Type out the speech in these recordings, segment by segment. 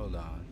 Hold on.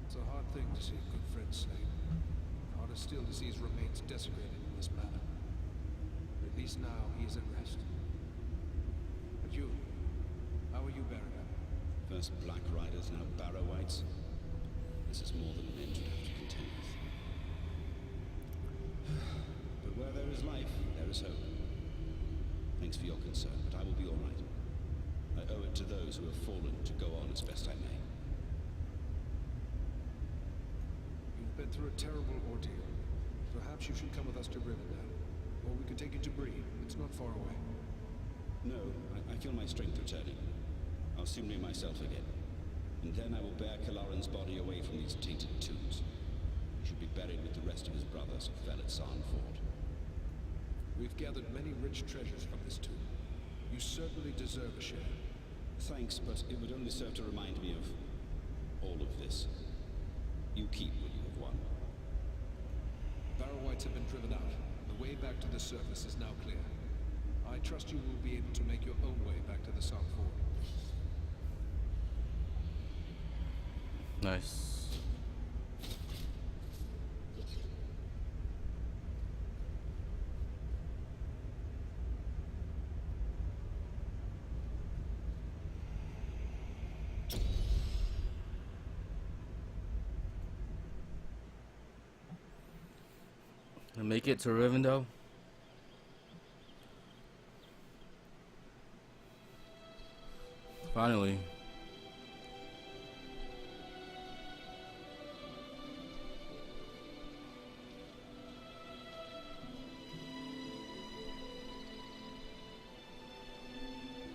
It's a hard thing to see a good friend slain. Harder still to see his remains desecrated in this manner. But at least now he is at rest. But you, how are you, Eradan? First Black Riders, now Barrow-wights. This is more than men should have to contend with. But where there is life, there is hope. Thanks for your concern, but I will be all right. I owe it to those who have fallen to go on as best I may. You've been through a terrible ordeal. Perhaps you should come with us to Rivendell. Or we could take you to Bree. It's not far away. No, I feel my strength returning. I'll soon be myself again. And then I will bear Kalaran's body away from these tainted tombs. He should be buried with the rest of his brothers who fell at Sarnford. We've gathered many rich treasures from this tomb. You certainly deserve a share. Thanks, but it would only serve to remind me of all of this. You keep what you have won. Barrow-wights have been driven out. The way back to the surface is now clear. I trust you will be able to make your own way back to the Sarnford. Nice. And make it to Rivendell. Finally.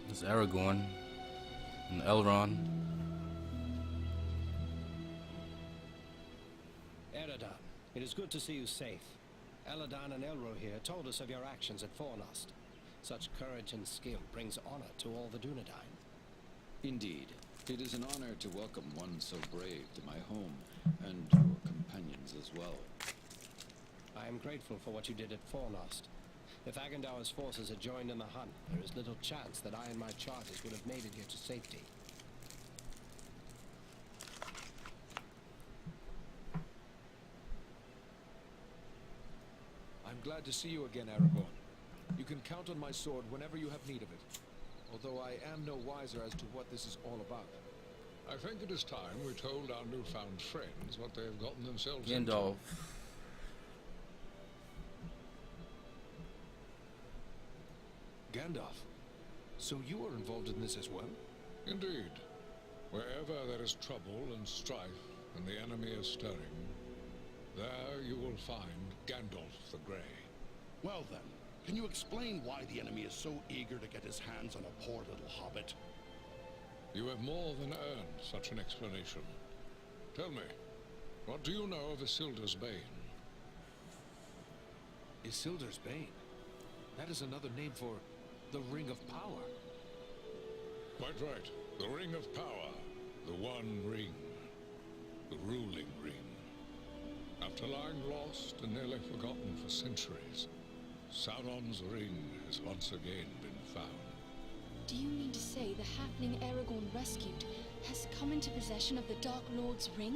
It's Aragorn and Elrond. Eradan, it is good to see you safe. Eradan and Elro here told us of your actions at Fornost. Such courage and skill brings honor to all the Dunedain. Indeed. It is an honor to welcome one so brave to my home, and your companions as well. I am grateful for what you did at Fornost. If Agandaur's forces had joined in the hunt, there is little chance that I and my charges would have made it here to safety. I'm glad to see you again, Aragorn. You can count on my sword whenever you have need of it. Although I am no wiser as to what this is all about. I think it is time we told our newfound friends what they have gotten themselves Gandalf. Gandalf, so you are involved in this as well? into. Indeed. Wherever there is trouble and strife, and the enemy is stirring, there you will find Gandalf the Grey. Well then, can you explain why the enemy is so eager to get his hands on a poor little hobbit? You have more than earned such an explanation. Tell me, what do you know of Isildur's Bane? Isildur's Bane? That is another name for the Ring of Power. Quite right. The Ring of Power. The One Ring. The ruling ring. After lying lost and nearly forgotten for centuries, Sauron's ring has once again been found. Do you mean to say the halfling Aragorn rescued has come into possession of the Dark Lord's ring?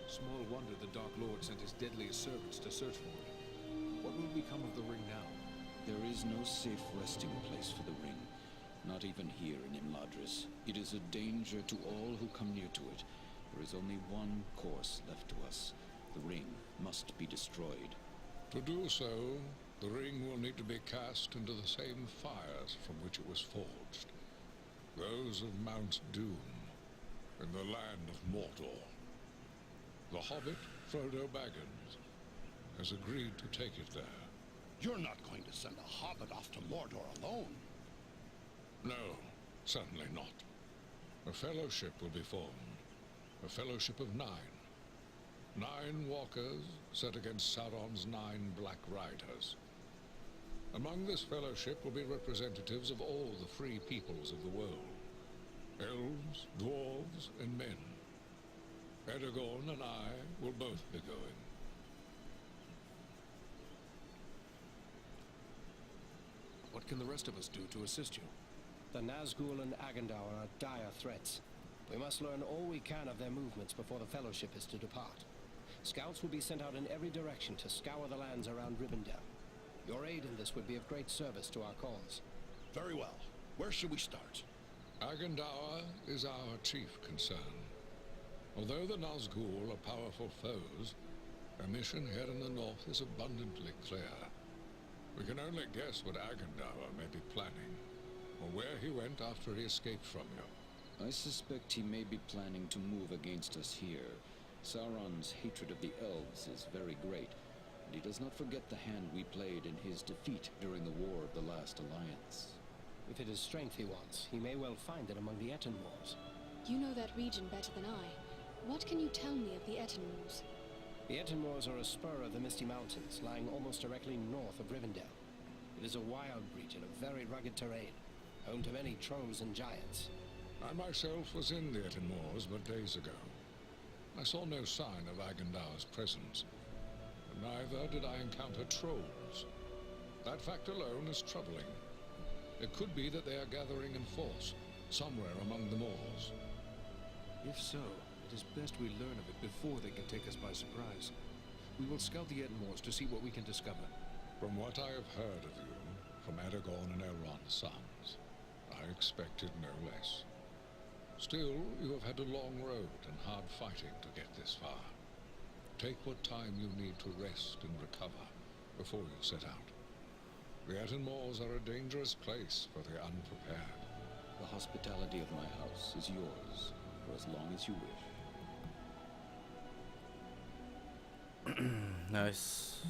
Small wonder the Dark Lord sent his deadliest servants to search for it. What will become of the ring now? There is no safe resting place for the ring. Not even here in Imladris. It is a danger to all who come near to it. There is only one course left to us. The ring must be destroyed. To do so, the ring will need to be cast into the same fires from which it was forged. Those of Mount Doom. in the land of Mordor. The hobbit, Frodo Baggins, has agreed to take it there. You're not going to send a hobbit off to Mordor alone. No, certainly not. A fellowship will be formed. A fellowship of 9. 9 walkers set against Sauron's 9 Black Riders. Among this fellowship will be representatives of all the free peoples of the world. Elves, dwarves, and men. Aragorn and I will both be going. What can the rest of us do to assist you? The Nazgul and Agandaur are dire threats. We must learn all we can of their movements before the Fellowship is to depart. Scouts will be sent out in every direction to scour the lands around Rivendell. Your aid in this would be of great service to our cause. Very well. Where should we start? Agandaur is our chief concern. Although the Nazgul are powerful foes, our mission here in the north is abundantly clear. We can only guess what Agandaur may be planning, or where he went after he escaped from you. I suspect he may be planning to move against us here. Sauron's hatred of the elves is very great, and he does not forget the hand we played in his defeat during the War of the Last Alliance. If it is strength he wants, he may well find it among the Etenmoors. You know that region better than I. What can you tell me of the Etenmoors? The Etenmoors are a spur of the Misty Mountains, lying almost directly north of Rivendell. It is a wild region of very rugged terrain, home to many trolls and giants. I myself was in the Etenmoors but days ago. I saw no sign of Agandaur's presence, and neither did I encounter trolls. That fact alone is troubling. It could be that they are gathering in force, somewhere among the moors. If so, it is best we learn of it before they can take us by surprise. We will scout the Etenmoors to see what we can discover. From what I have heard of you, from Aragorn and Elrond's sons, I expected no less. Still, you have had a long road and hard fighting to get this far. Take what time you need to rest and recover before you set out. The Etenmoors are a dangerous place for the unprepared. The hospitality of my house is yours for as long as you wish. Nice.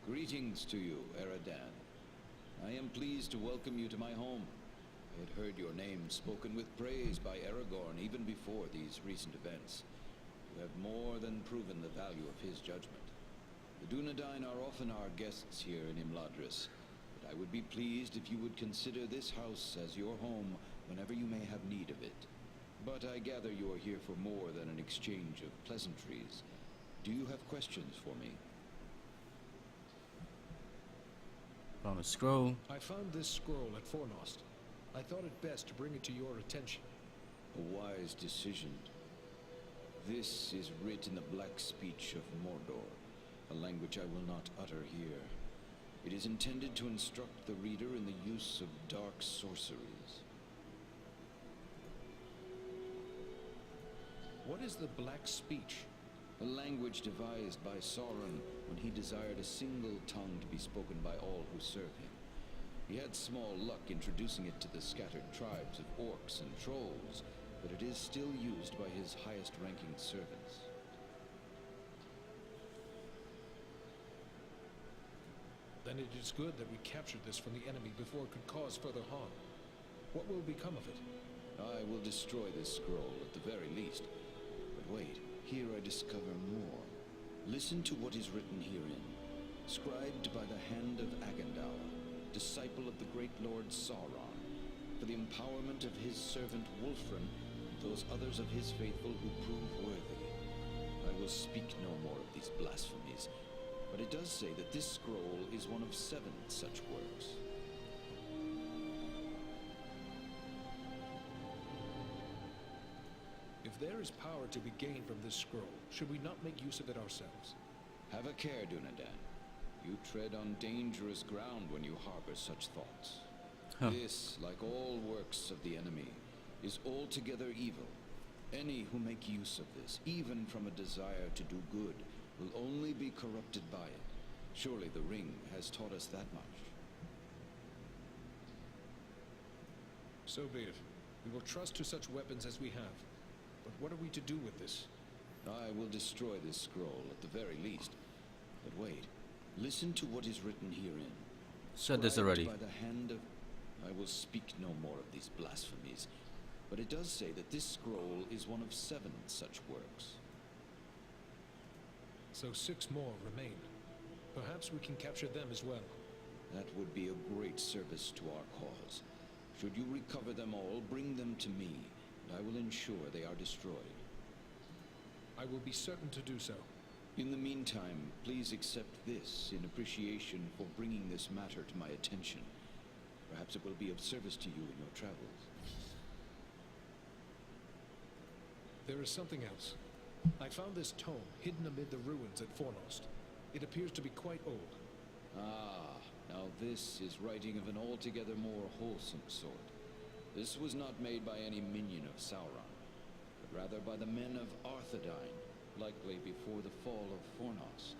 Greetings to you, Eradan. I am pleased to welcome you to my home. I had heard your name spoken with praise by Aragorn even before these recent events. You have more than proven the value of his judgment. The Dunedain are often our guests here in Imladris, but I would be pleased if you would consider this house as your home whenever you may have need of it. But I gather you are here for more than an exchange of pleasantries. Do you have questions for me? Found a scroll. I found this scroll at Fornost. I thought it best to bring it to your attention. A wise decision. This is writ in the black speech of Mordor, a language I will not utter here. It is intended to instruct the reader in the use of dark sorceries. What is the Black Speech? A language devised by Sauron when he desired a single tongue to be spoken by all who serve him. He had small luck introducing it to the scattered tribes of orcs and trolls, but it is still used by his highest-ranking servants. Then it is good that we captured this from the enemy before it could cause further harm. What will become of it? I will destroy this scroll at the very least. But wait, here I discover more. Listen to what is written herein. Scribed by the hand of Agandaur, disciple of the great Lord Sauron, for the empowerment of his servant Wulfrun and those others of his faithful who prove worthy. I will speak no more of these blasphemies, but it does say that this scroll is one of 7 such works. If there is power to be gained from this scroll, should we not make use of it ourselves? Have a care, Dunedain. You tread on dangerous ground when you harbor such thoughts. This, like all works of the enemy, is altogether evil. Any who make use of this, even from a desire to do good, will only be corrupted by it. Surely the ring has taught us that much. So be it. We will trust to such weapons as we have. But what are we to do with this? I will destroy this scroll at the very least. But wait, listen to what is written herein. Said this Scribed already. By the hand of... I will speak no more of these blasphemies. But it does say that this scroll is one of 7 such works. So 6 more remain. Perhaps we can capture them as well. That would be a great service to our cause. Should you recover them all, bring them to me, and I will ensure they are destroyed. I will be certain to do so. In the meantime, please accept this in appreciation for bringing this matter to my attention. Perhaps it will be of service to you in your travels. There is something else. I found this tome hidden amid the ruins at Fornost. It appears to be quite old. Ah, now this is writing of an altogether more wholesome sort. This was not made by any minion of Sauron, but rather by the men of Arthedain, likely before the fall of Fornost.